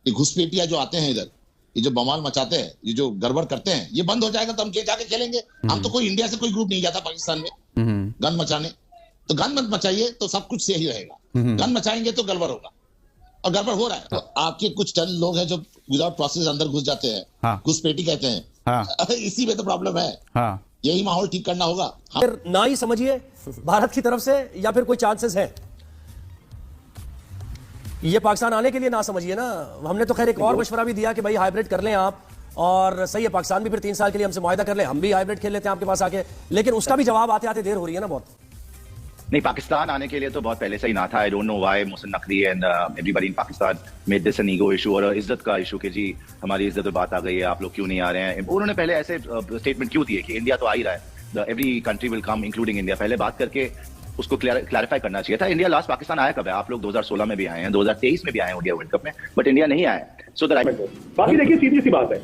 ये घुसपैठिया जो आते हैं इधर, ये जो बवाल मचाते हैं, ये जो गड़बड़ करते हैं, ये बंद हो जाएगा तो हम जाके खेलेंगे। हम तो कोई इंडिया से कोई ग्रुप नहीं जाता पाकिस्तान में गन मचाने, तो गन मत मचाइए तो सब कुछ सही रहेगा। गन मचाएंगे तो गड़बड़ होगा, और गड़बड़ हो रहा है। तो आपके कुछ टन लोग हैं जो विदाउट प्रोसेस अंदर घुस जाते हैं, घुसपैठी कहते हैं। इसी में तो प्रॉब्लम है। यही माहौल ठीक करना होगा। फिर ना ही समझिए भारत की तरफ से, या फिर कोई चांसेस है ये पाकिस्तान आने के लिए? ना समझिए ना। हमने तो खैर एक और मशवरा भी दिया कि भाई हाइब्रिड कर लें आप, और सही है पाकिस्तान भी फिर 3 साल के लिए हमसे मुआहिदा कर ले, हम भी हाइब्रिड खेल लेते हैं आपके पास आके। लेकिन उसका भी जवाब आते आते देर हो रही है ना बहुत। नहीं, पाकिस्तान आने के लिए तो बहुत पहले से ही ना था। I don't know why Mohsin Naqvi and everybody in Pakistan made this an ego issue और इज्जत का इशू कि जी हमारी इज्जत पे बात आ गई है, आप लोग क्यों नहीं आ रहे हैं। उन्होंने पहले ऐसे स्टेटमेंट क्यों दिए कि इंडिया तो आ ही रहा है, every country will come including India. पहले बात करके उसको क्लैरिफाई करना चाहिए था। इंडिया लास्ट पाकिस्तान आया कब है? आप लोग 2016 में भी आए हैं, 2023 में भी आए हैं इंडिया वर्ल्ड कप में, बट इंडिया नहीं आया है। सो बाकी देखिए सीधी सी बात है,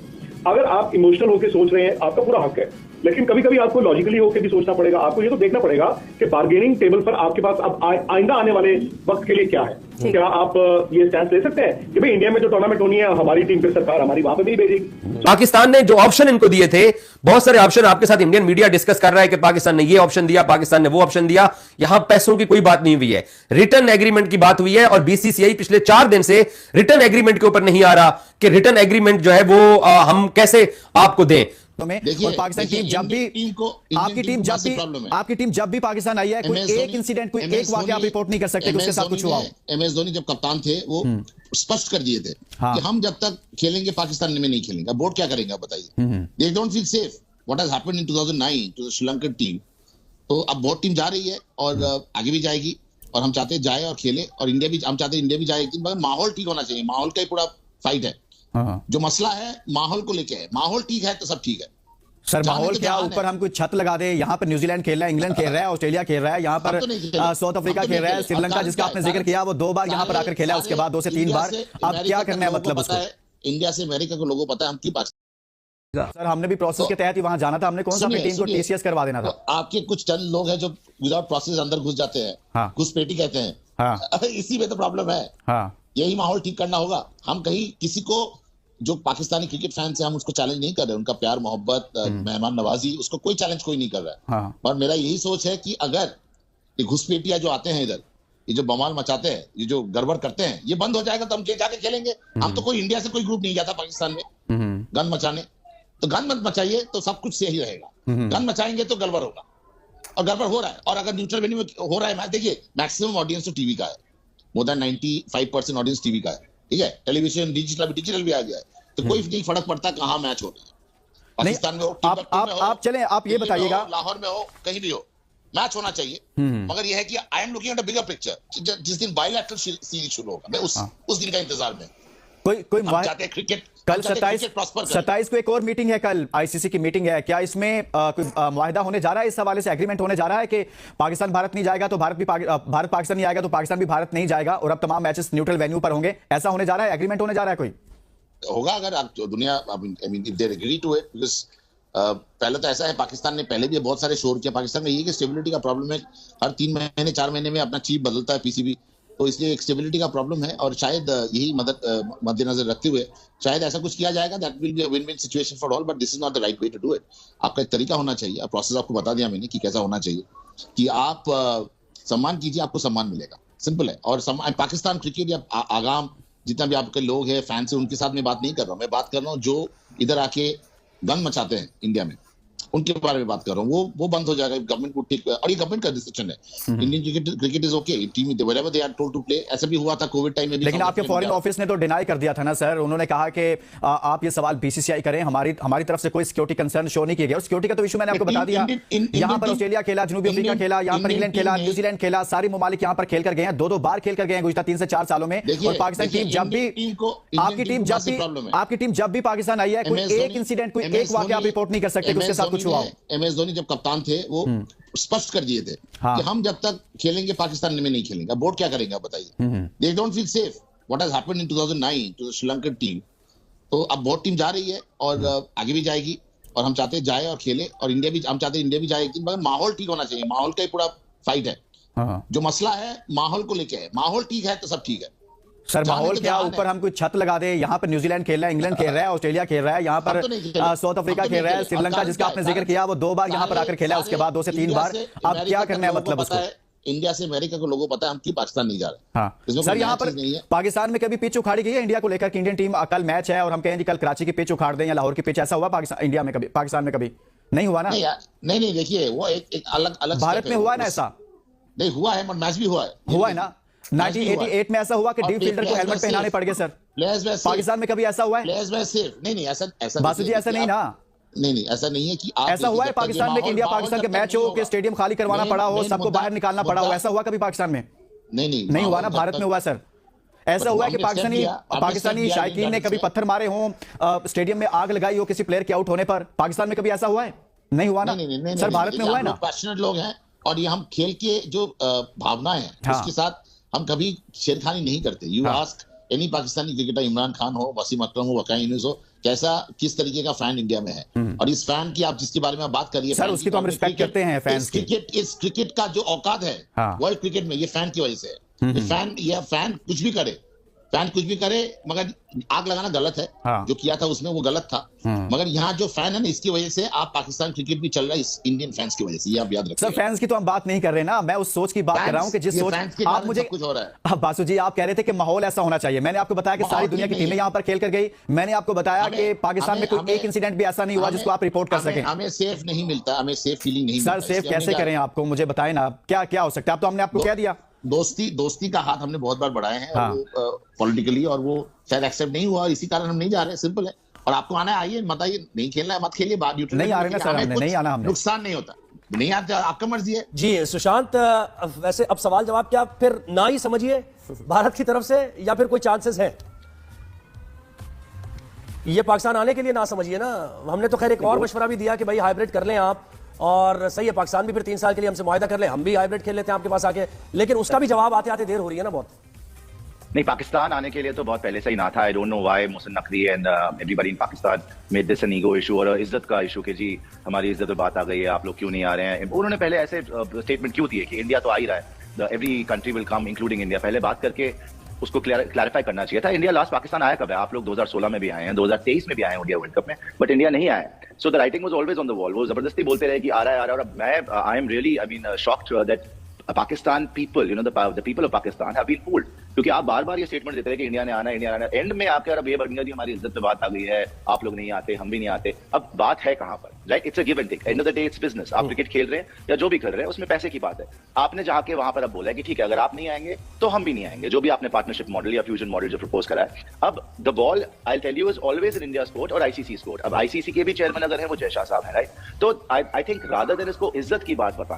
अगर आप इमोशनल होकर सोच रहे हैं आपका पूरा हक है, लेकिन कभी कभी आपको लॉजिकली होकर भी सोचना पड़ेगा। आपको ये तो देखना पड़ेगा कि बार्गेनिंग टेबल पर आपके पास अब आइंदा आने वाले वक्त के लिए क्या है। क्या आप ये स्टैंड ले सकते हैं कि भाई इंडिया में जो टूर्नामेंट होनी है हमारी टीम फिर सरकार हमारी वहां पे भी भेजेगी। पाकिस्तान ने जो ऑप्शन इनको दिए थे, बहुत सारे ऑप्शन आपके साथ इंडियन मीडिया डिस्कस कर रहा है कि पाकिस्तान ने ये ऑप्शन दिया, पाकिस्तान ने वो ऑप्शन दिया। यहां पैसों की कोई बात नहीं हुई है, रिटर्न एग्रीमेंट की बात हुई है। और बीसीसीआई पिछले 4 दिन से रिटर्न एग्रीमेंट के ऊपर नहीं आ रहा कि रिटर्न एग्रीमेंट जो है वो हम कैसे आपको दें। में और पाकिस्तान टीम जब भी आपकी टीम जब भी पाकिस्तान आई है, कोई एक इंसिडेंट, कोई एक वाकया आप रिपोर्ट नहीं कर सकते कि उसके साथ कुछ हुआ हो। एमएस धोनी जब कप्तान थे वो स्पष्ट कर दिए थे कि हम जब तक खेलेंगे पाकिस्तान में नहीं खेलेंगे। बोर्ड क्या करेंगे आप बताइए? They don't feel safe. What has happened in 2009 to the Sri Lankan team. तो अब बोर्ड टीम जा रही है और आगे भी जाएगी, और हम चाहते हैं जाए और खेले, और इंडिया भी, हम चाहते हैं इंडिया भी जाए, मगर माहौल ठीक होना चाहिए। माहौल का ही पूरा फाइट है। जो मसला है माहौल को लेके है। माहौल ठीक है तो सब ठीक है। सर माहौल क्या, ऊपर हम कुछ छत लगा दे। यहाँ पर न्यूजीलैंड खेल रहा है, इंग्लैंड खेल रहा है, ऑस्ट्रेलिया खेल रहा है, यहाँ पर साउथ अफ्रीका खेल रहा है, श्रीलंका जिसका आपने जिक्र किया वो 2 बार यहाँ पर आकर खेला है, उसके बाद 2 से 3 बार। अब क्या करना है मतलब उसको? इंडिया से अमेरिका को लोगों को पता है हम की बात। सर हमने भी प्रोसेस के तहत ही वहां जाना था। हमने कौन सा अपनी टीम को टीसीएस करवा देना था? आपके कुछ टन लोग हैं जो विदाउट प्रोसेस अंदर घुस जाते हैं, घुसपैठी कहते हैं। इसी में तो प्रॉब्लम है। यही माहौल ठीक करना होगा। हम कहीं किसी को, जो पाकिस्तानी क्रिकेट फैंस है, हम उसको चैलेंज नहीं कर रहे। उनका प्यार मोहब्बत मेहमान नवाजी, उसको कोई चैलेंज कोई नहीं कर रहा है। और मेरा यही सोच है कि अगर ये घुसपैठिया जो आते हैं इधर, ये जो बवाल मचाते हैं, ये जो गड़बड़ करते हैं, ये बंद हो जाएगा तो हम जाके खेलेंगे। हम तो कोई इंडिया से कोई ग्रुप नहीं जाता पाकिस्तान में गन मचाने, तो गन मत मचाइए तो सब कुछ सही रहेगा। गन मचाएंगे तो गड़बड़ होगा, और गड़बड़ हो रहा है। और अगर न्यूट्रल वेन्यू में हो रहा है मैच, देखिए मैक्सिमम ऑडियंस तो टीवी का है, मोर देन 95% ऑडियंस टीवी का है। ठीक है, टेलीविजन डिजिटल भी आ गया है, तो कोई नहीं फर्क पड़ता कहाँ मैच हो रहा है। पाकिस्तान में हो, आप चलें, आप ये बताइएगा, लाहौर में हो, कहीं भी हो, मैच होना चाहिए। मगर यह है कि I am looking at a bigger picture. जिस दिन बायलैटरल सीरीज शुरू होगा, मैं उस दिन का इंतजार में। कोई चाहते हैं क्रिकेट कल 27 को एक और मीटिंग है, कल आईसीसी की मीटिंग है। क्या इसमें कोई मुआहिदा होने जा रहा है? इस हवाले से एग्रीमेंट होने जा रहा है कि पाकिस्तान भारत नहीं जाएगा तो भारत पाकिस्तान नहीं आएगा तो पाकिस्तान भी भारत नहीं जाएगा, और अब तमाम मैचेस न्यूट्रल वेन्यू पर होंगे? ऐसा होने जा रहा है, एग्रीमेंट होने जा रहा है? कोई होगा अगर आप दुनिया, I mean if they agree to it. Because पहले तो ऐसा है, पाकिस्तान ने पहले भी बहुत सारे शोर किया। पाकिस्तान में ये कि स्टेबिलिटी का प्रॉब्लम है। हर 3 महीने 4 महीने में अपना चीफ बदलता है पीसीबी, तो इसलिए एक स्टेबिलिटी का प्रॉब्लम है। और शायद यही मद्देनजर रखते हुए शायद ऐसा कुछ किया जाएगा। That will be a win win situation for all, but this is not the right way to do it. आपका एक तरीका होना चाहिए। प्रोसेस आपको बता दिया मैंने कि कैसा होना चाहिए, कि आप सम्मान कीजिए, आपको सम्मान मिलेगा। सिंपल है। और पाकिस्तान क्रिकेट या आगाम जितना भी आपके लोग हैं, फैंस हैं, उनके साथ मैं बात नहीं कर रहा हूँ। मैं बात कर रहा हूँ जो इधर आके गन मचाते हैं इंडिया में, उनके बारे में बात कर रहा हूँ। वो बंद हो जाएगा। गवर्नमेंट को ठीक, और ये गवर्नमेंट का डिसीजन है। Indian cricket is okay, team wherever they are told to play. ऐसा भी हुआ था कोविड टाइम में भी। लेकिन आपके फॉरेन ऑफिस ने तो डिनाई कर दिया था ना सर। उन्होंने कहा कि आप ये सवाल बीसीसीआई करें, हमारी तरफ से कोई सिक्योरिटी कंसर्न शो नहीं किया गया। सिक्योरिटी का तो इशू मैंने आपको बता दिया। यहाँ पर ऑस्ट्रेलिया खेला, जनूबी अफ्रीका खेला, यहाँ पर इंग्लैंड खेला, न्यूजीलैंड खेला, सारी ममालिक यहाँ पर खेल कर गए हैं। 2-2 बार खेल कर गए हैं गुज़श्ता 3 से 4 सालों में। और पाकिस्तान टीम जब भी आपकी टीम जब भी पाकिस्तान आई है, कोई एक इंसिडेंट, कोई एक वाकया आप रिपोर्ट नहीं कर सकते कि उसके साथ कुछ हुआ हो। एमएस धोनी जब कप्तान थे वो स्पष्ट कर दिए थे कि हम जब तक खेलेंगे पाकिस्तान में नहीं खेलेंगे। बोर्ड क्या करेंगे आप बताइए? They don't feel safe. What has happened in 2009 to the Sri Lankan team. तो अब बोर्ड टीम जा रही है और आगे भी जाएगी, और हम चाहते हैं जाए और खेले, और हम चाहते हैं इंडिया भी जाए, मगर माहौल ठीक होना चाहिए। माहौल का ही पूरा फाइट है। जो मसला है माहौल को लेके है। माहौल ठीक है तो सब ठीक है। सर माहौल क्या, ऊपर हम कोई छत लगा दे, यहाँ पर न्यूजीलैंड खेल रहा है, इंग्लैंड खेल रहा है, ऑस्ट्रेलिया खेल रहा है, यहाँ पर साउथ अफ्रीका खेल रहा है, श्रीलंका जिसका आपने जिक्र किया वो 2 बार यहाँ पर आकर खेला है, उसके बाद 2 से 3 बार। अब क्या करना है मतलब उसको? इंडिया से अमेरिका को लोगों को पता है हम क्यों पाकिस्तान नहीं जा रहे। हाँ सर, यहाँ पर पाकिस्तान में कभी पिच उखाड़ी गई है इंडिया को लेकर कि इंडियन टीम कल मैच है और हम कहें कल कराची की पिच उखाड़ दें या लाहौर की पिच, ऐसा हुआ पाकिस्तान इंडिया में कभी, पाकिस्तान में कभी नहीं हुआ ना? नहीं देखिए वो एक अलग भारत में हुआ है ना ऐसा? नहीं हुआ है, मैच भी हुआ है ना 1988 में ऐसा हुआ कि डीप फील्डर को हेलमेट पहनाने पड़ गए सर। पाकिस्तान में कभी ऐसा हुआ है? नहीं ऐसा बासु जी ऐसा नहीं ना, नहीं ऐसा नहीं है कि आप ऐसा हुआ है पाकिस्तान में कि इंडिया पाकिस्तान के मैच हो के स्टेडियम खाली करवाना पड़ा हो, सबको बाहर निकालना पड़ा हो, ऐसा हुआ कभी पाकिस्तान में? नहीं हुआ ना, भारत में हुआ सर। ऐसा हुआ है कि पाकिस्तानी शायकीन ने कभी पत्थर मारे हों, स्टेडियम में आग लगाई हो किसी प्लेयर के आउट होने पर, पाकिस्तान में कभी ऐसा हुआ है? नहीं हुआ ना सर, भारत में हुआ है ना। पैशनेट लोग हैं और ये हम खेल के जो भावना है उसके साथ हम कभी छेड़खानी नहीं करते। You ask any Pakistani cricketer, Imran Khan हो, वसीम अकरम हो, वकाई यूनुस हो, कैसा किस तरीके का फैन इंडिया में है, और इस फैन की आप जिसकी बारे में आप बात करिए सर, उसकी तो हम रिस्पेक्ट करते हैं फैंस की। इस क्रिकेट का जो औकात है वर्ल्ड क्रिकेट में, ये फैन की वजह से है। ये फैन कुछ भी करे, मगर आग लगाना गलत है। जो किया था उसमें वो गलत था, मगर यहाँ जो फैन है ना, इसकी वजह से आप पाकिस्तान क्रिकेट भी चल रहा है इस इंडियन फैंस की वजह से, ये आप याद रखिए। सर फैंस की तो हम बात नहीं कर रहे ना, मैं उस सोच की बात कर रहा हूँ कि जिस सोच आप मुझे कुछ हो रहा है। बासु जी आप कह रहे थे कि माहौल ऐसा होना चाहिए, मैंने आपको बताया कि सारी दुनिया की टीमें यहाँ पर खेल कर गई, मैंने आपको बताया कि पाकिस्तान में कोई एक इंसिडेंट भी ऐसा नहीं हुआ जिसको आप रिपोर्ट कर सकें। हमें सेफ नहीं मिलता, हमें सेफ फीलिंग नहीं। सर सेफ कैसे करें आपको, मुझे बताएं ना, क्या हो सकता है? अब तो हमने आपको कह दिया दोस्ती का हाथ हमने बहुत बार बढ़ाए हैं पॉलिटिकली, और वो शायद एक्सेप्ट नहीं हुआ, इसी कारण हम नहीं जा रहे, सिंपल है। और आपको आना है, आइए, मत आइए, नहीं खेलना है मत खेलिए, बात नहीं आ रहे ना सर, हमने नहीं आना, हमने नुकसान नहीं होता, नहीं आते, आपका मर्जी है जी। सुशांत, वैसे अब सवाल जवाब क्या फिर ना ही समझिए भारत की तरफ से, या फिर कोई चांसेस है ये पाकिस्तान आने के लिए? ना समझिए ना, हमने तो खैर एक और मशवरा भी दिया कि भाई हाइब्रिड कर लें आप, और सही है पाकिस्तान भी फिर 3 साल के लिए हमसे मुआहिदा कर ले, हम भी हाइब्रिड खेल लेते हैं आपके पास आके, लेकिन उसका भी जवाब आते आते देर हो रही है ना बहुत। नहीं, पाकिस्तान आने के लिए तो बहुत पहले से ही ना था। I don't know why Mohsin Naqvi and everybody in Pakistan made this an ego issue और इज्जत का इशू कि जी हमारी इज्जत पे बात आ गई है, आप लोग क्यों नहीं आ रहे हैं। उन्होंने पहले ऐसे स्टेटमेंट क्यों दिए कि इंडिया तो आ ही रहा है, every country will come including India, पहले बात करके उसको क्लैरिफाई करना चाहिए था। इंडिया लास्ट पाकिस्तान आया कब है? आप लोग 2016 में भी आए हैं, 2023 में भी आए हैं इंडिया वर्ल्ड कप में, बट इंडिया नहीं आया। So the writing was always on the wall. वो जबरदस्ती बोलते रहे कि आ रहा है। और मैं I am really shocked that Pakistan people, the people of Pakistan have been fooled, क्योंकि आप बार बार ये स्टेटमेंट देते रहे कि इंडिया ने आना, एंड में आपके अरब ये बन गया जी हमारी इज्जत पे बात आ गई है, आप लोग नहीं आते, हम भी नहीं आते। अब बात है कहां पर? Right, it's a give and take, end of the day it's business. आप क्रिकेट खेल रहे हैं या जो भी कर रहे हैं उसमें पैसे की बात है। आपने जाके वहां पर अब बोला है कि ठीक है, अगर आप नहीं आएंगे तो हम भी नहीं आएंगे, जो भी आपने पार्टनरशिप मॉडल या फ्यूजन मॉडल जो प्रपोज करा है। अब the ball I tell you is always in India sport और आईसीसी स्पोर्ट। अब आईसीसी के भी चेयरमैन अगर है वो जय शाह साहब है, राइट। तो आई थिंक रादर देन इसको इज्जत की बात बताएं,